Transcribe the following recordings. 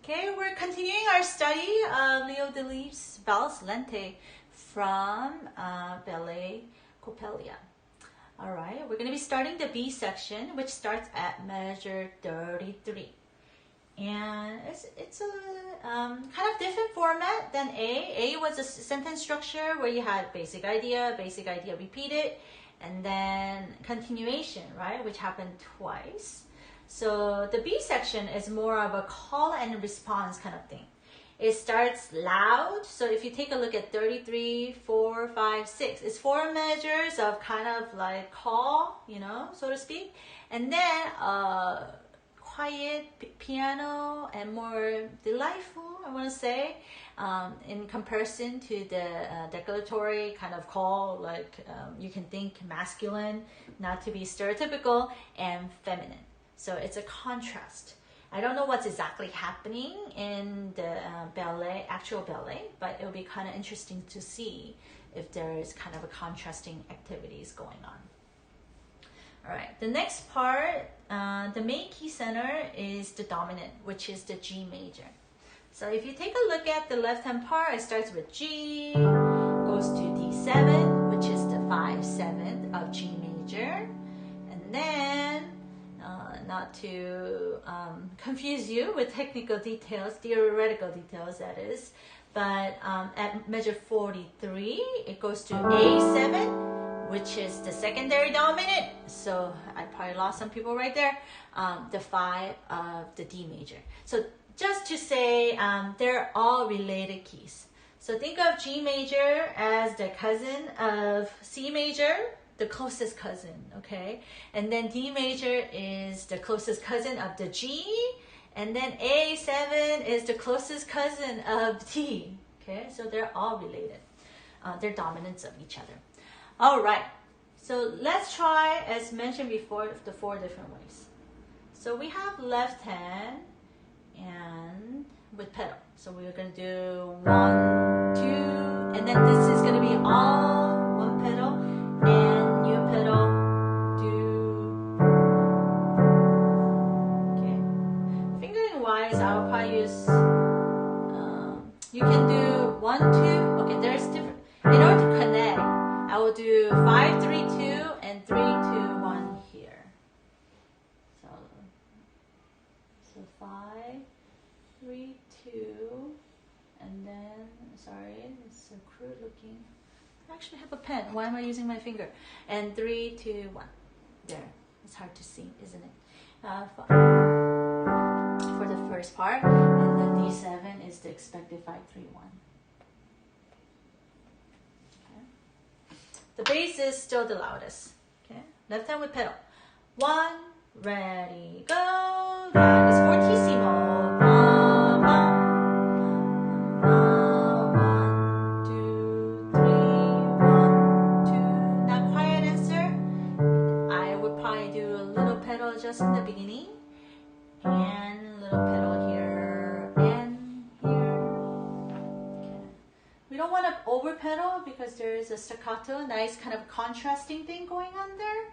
Okay, we're continuing our study of Leo Delibes' Valse Lente from Ballet Coppelia. All right, we're going to be starting the B section, which starts at measure 33. And it's a kind of different format than A. A was a sentence structure where you had basic idea repeated, and then continuation, right, which happened twice. So the B section is more of a call and response kind of thing. It starts loud. So if you take a look at 33, 4, 5, 6, it's 4 measures of kind of like call, so to speak. And then quiet piano and more delightful, I want to say, in comparison to the declaratory kind of call, like you can think masculine, not to be stereotypical, and feminine. So it's a contrast. I don't know what's exactly happening in the actual ballet, but it'll be kind of interesting to see if there is kind of a contrasting activities going on. All right, the next part, the main key center is the dominant, which is the G major. So if you take a look at the left-hand part, it starts with G, goes to D7, which is the 5/7 of G major, and then not to confuse you with technical details, theoretical details that is, but at measure 43, it goes to A7, which is the secondary dominant. So I probably lost some people right there. The 5 of the D major. So just to say, they're all related keys. So think of G major as the cousin of C major, the closest cousin, okay? And then D major is the closest cousin of the G, and then A7 is the closest cousin of D, okay? So they're all related. They're dominants of each other. All right, so let's try, as mentioned before, the 4 different ways. So we have left hand and with pedal. So we're gonna do 1, 2, and then this is gonna be all one pedal, and new pedal, do. Okay. Fingering wise, I'll probably use, you can do 1, 2. Okay, there's different. In order to connect, I will do 5, 3, 2, and 3, 2, 1 here. So 5, 3, 2, and then, sorry, it's so crude looking. I actually have a pen. Why am I using my finger? And 3, 2, 1. There. It's hard to see, isn't it? For the first part, and then D7 is the expected 5, 3, 1. Okay. The bass is still the loudest. Okay. Left hand with pedal. 1, ready, go. That is fortissimo. Just in the beginning, and a little pedal here and here. Okay. We don't want to over pedal because there is a staccato, nice kind of contrasting thing going on there,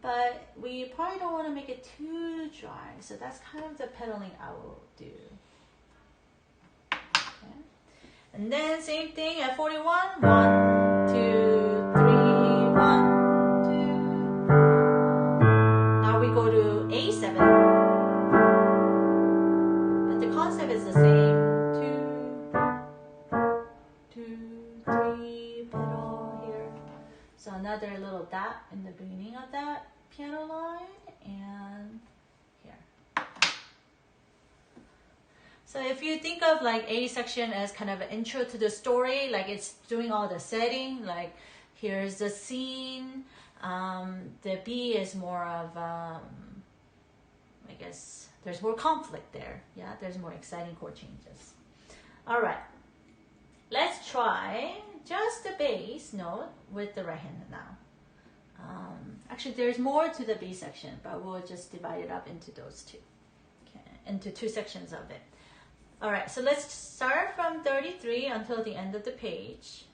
but we probably don't want to make it too dry, so that's kind of the pedaling I will do. Okay. And then same thing at 41, 1, 2, 3, 1. Go to A7, but the concept is the same. 2, 3, pedal here. So another little dot in the beginning of that piano line, and here. So if you think of like A section as kind of an intro to the story, like it's doing all the setting, like here's the scene. The B is more of, I guess, there's more conflict there. Yeah, there's more exciting chord changes. All right, let's try just the bass note with the right hand now. Actually, there's more to the B section, but we'll just divide it up into those two, okay, into 2 sections of it. All right, so let's start from 33 until the end of the page.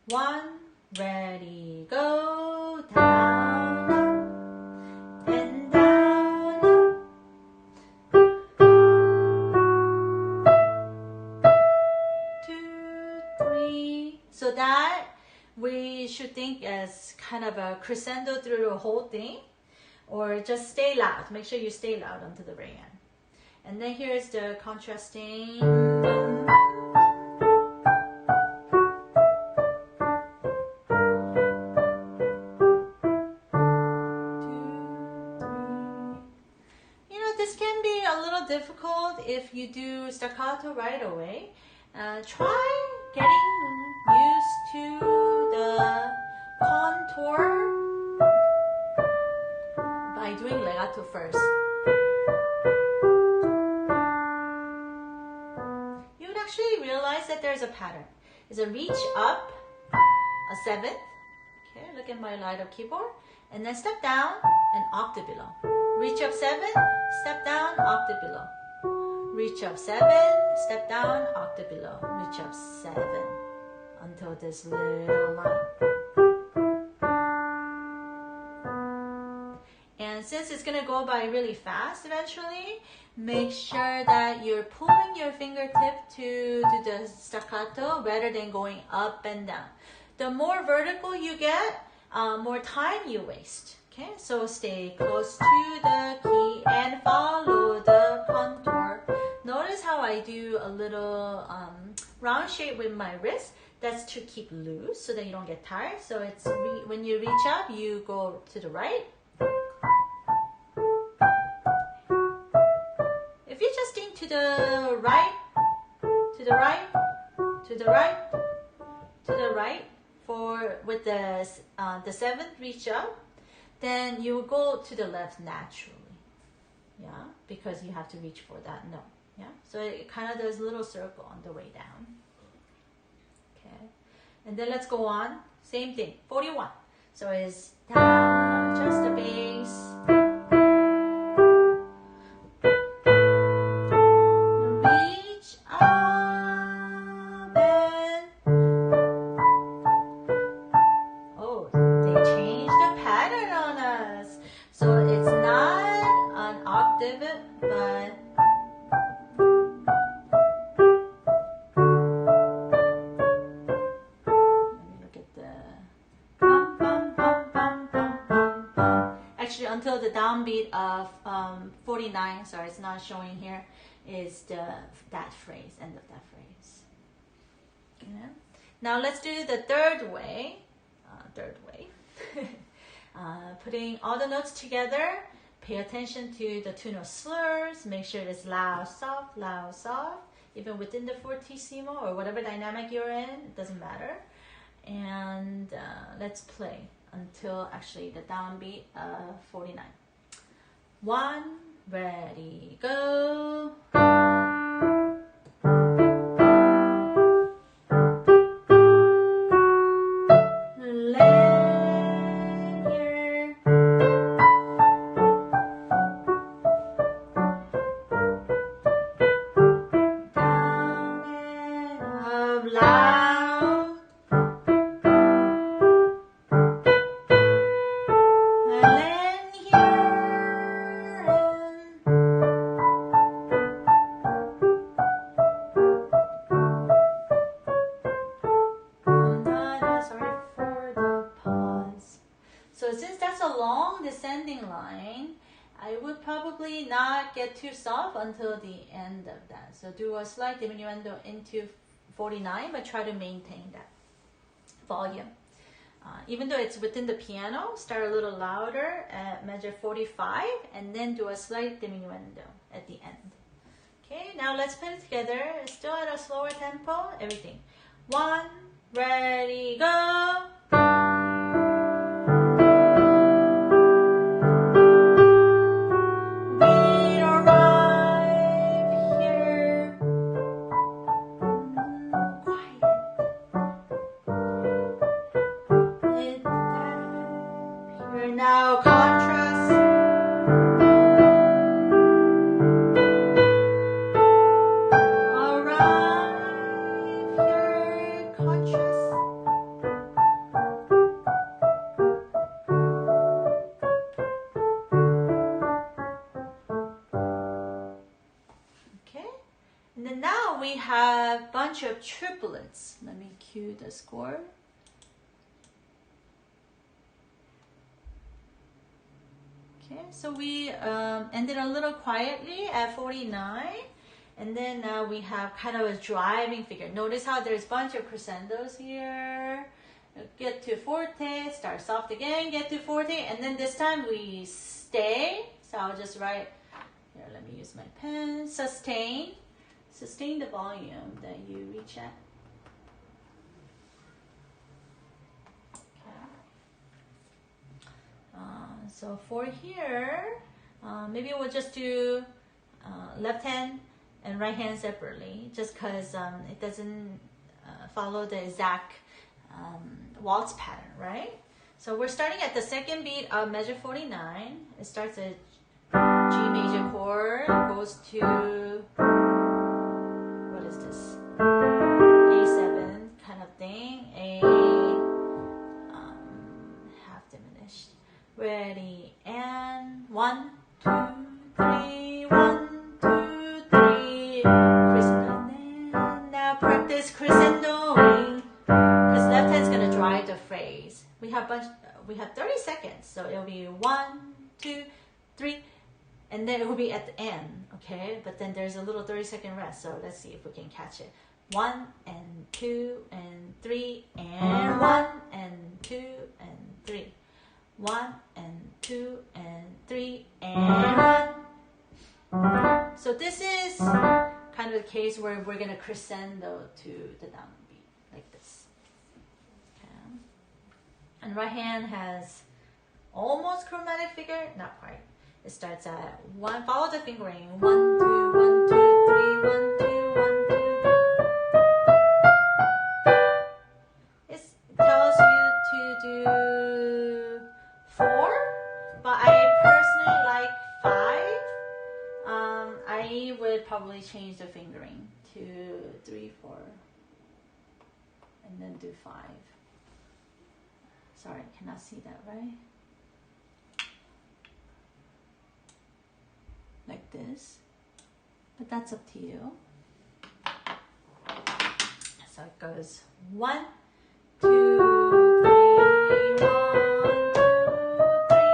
1, ready, go, down, and down. we should think as kind of a crescendo through the whole thing, or just stay loud. Make sure you stay loud until the very end. And then here's the contrasting. This can be a little difficult if you do staccato right away. Try getting used to the contour by doing legato first. You would actually realize that there's a pattern. It's a reach up, a seventh. Okay, look at my light up keyboard. And then step down, an octave below. Reach up 7, step down, octave below. Reach up 7, step down, octave below. Reach up 7 until this little line. And since it's going to go by really fast eventually, make sure that you're pulling your fingertip to do the staccato rather than going up and down. The more vertical you get, more time you waste. Okay, so stay close to the key and follow the contour. Notice how I do a little round shape with my wrist. That's to keep loose so that you don't get tired. So it's when you reach up, you go to the right. If you just think to the right, to the right, to the right, to the right, with the 7th reach up, then you will go to the left naturally, yeah, because you have to reach for that note, yeah. So it kind of does a little circle on the way down. Okay, and then let's go on. Same thing, 41. So it's down, just the bass. Reach up and oh, they changed the pattern on us. So it's not an octave, but actually until the downbeat of 49, sorry, it's not showing here, is that phrase, end of that phrase. Okay. Now let's do the third way. Putting all the notes together, pay attention to the two note slurs, make sure it's loud, soft, even within the fortissimo or whatever dynamic you're in, it doesn't matter. And let's play until actually the downbeat of 49. 1, ready, go. Too soft until the end of that. So do a slight diminuendo into 49, but try to maintain that volume. Even though it's within the piano, start a little louder at measure 45 and then do a slight diminuendo at the end. Okay, now let's put it together. Still at a slower tempo, everything. 1, ready, go. Now contrast. Arrive here, contrast. Okay, and then now we have a bunch of triplets. Let me cue the score. Okay, so we ended a little quietly at 49. And then now we have kind of a driving figure. Notice how there's a bunch of crescendos here. Get to forte, start soft again, get to forte, and then this time we stay. So I'll just write, here, let me use my pen. Sustain. Sustain the volume that you reach at. So for here, maybe we'll just do left hand and right hand separately, just because it doesn't follow the exact waltz pattern, right? So we're starting at the second beat of measure 49. It starts at G major chord, goes to, what is this? A7 kind of thing, A half diminished. Ready, and 1, 2, 3, 1, 2, 3. Crescendo. Now practice crescendoing, because left hand's gonna drive the phrase. We have 30 seconds, so it'll be 1, 2, 3, and then it will be at the end, okay? But then there's a little 30-second rest, so let's see if we can catch it. 1 and 2 and 3 and 1 and 2 and 3. 1 and 2 and 3 and 1. So this is kind of the case where we're gonna crescendo to the downbeat like this. Okay. And right hand has almost chromatic figure, not quite. It starts at 1. Follow the fingering. 1, 2, 1, 2, 3, 1, 2, 1, 2. It tells you to do 4, but I personally like 5. I would probably change the fingering to 3, 4, and then do 5. Sorry, cannot see that, right? Like this, but that's up to you. So it goes 1, 2, 3, 1, 2, 3,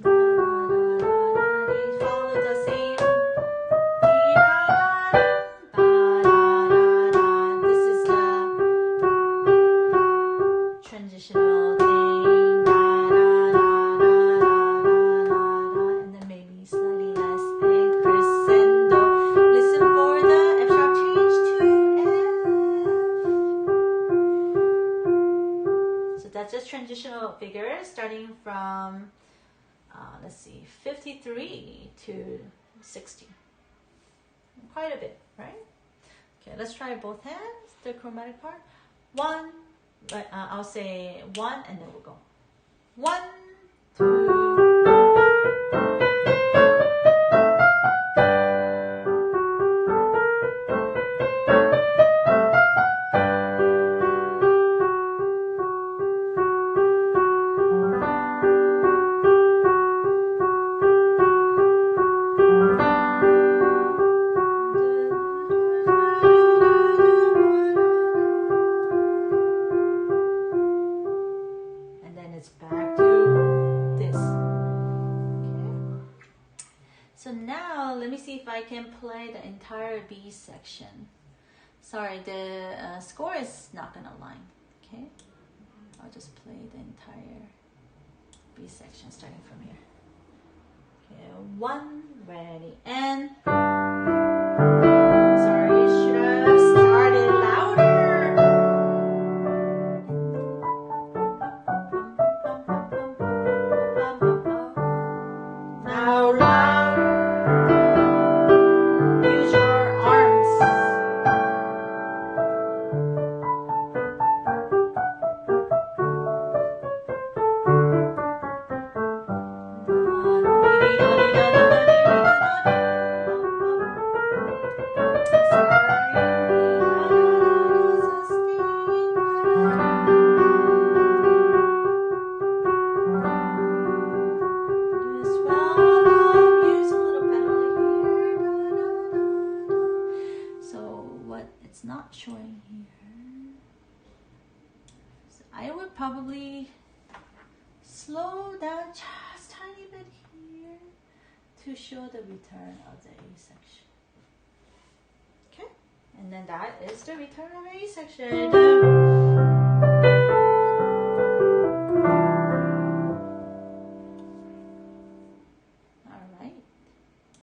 1. Follow the same. This is the transitional thing. Transitional figures starting from let's see, 53 to 60. Quite a bit, right? Okay, let's try both hands, the chromatic part. 1, I'll say 1 and then we'll go 1, 2. I can play the entire B section. Sorry, the score is not gonna align. Okay, I'll just play the entire B section starting from here. Okay, 1, ready, and sorry, should have started louder. Now louder. Showing here. So I would probably slow down just tiny bit here to show the return of the A section. Okay, and then that is the return of A section.